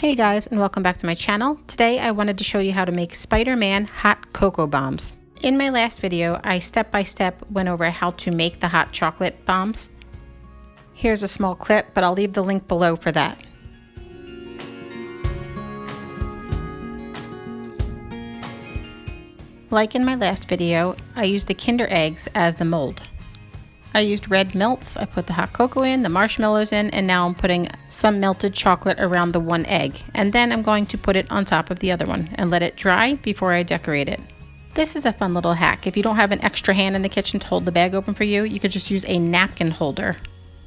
Hey guys, and welcome back to my channel. Today I wanted to show you how to make SpiderMan hot cocoa bombs. In my last video, I step-by-step went over how to make the hot chocolate bombs. Here's a small clip, but I'll leave the link below for that. Like in my last video, I used the Kinder eggs as the mold. I used red melts, I put the hot cocoa in, the marshmallows in, and now I'm putting some melted chocolate around the one egg. And then I'm going to put it on top of the other one and let it dry before I decorate it. This is a fun little hack. If you don't have an extra hand in the kitchen to hold the bag open for you, you could just use a napkin holder.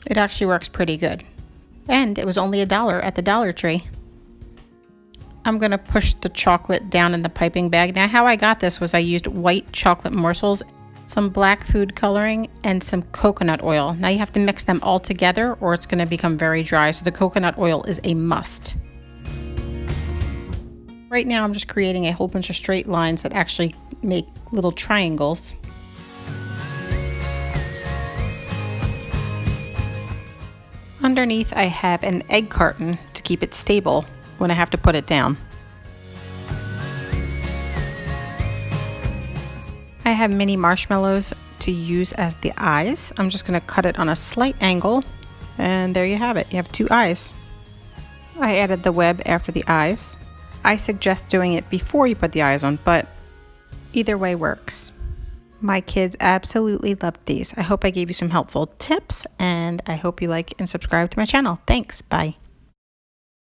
It actually works pretty good. And it was only $1 at the Dollar Tree. I'm gonna push the chocolate down in the piping bag. Now how I got this was I used white chocolate morsels, some black food coloring, and some coconut oil. Now you have to mix them all together or it's gonna become very dry, so the coconut oil is a must. Right now I'm just creating a whole bunch of straight lines that actually make little triangles. Underneath I have an egg carton to keep it stable when I have to put it down. I have mini marshmallows to use as the eyes. I'm just going to cut it on a slight angle, and there you have it. You have two eyes. I added the web after the eyes. I suggest doing it before you put the eyes on, but either way works. My kids absolutely loved these. I hope I gave you some helpful tips, and I hope you like and subscribe to my channel. Thanks. Bye.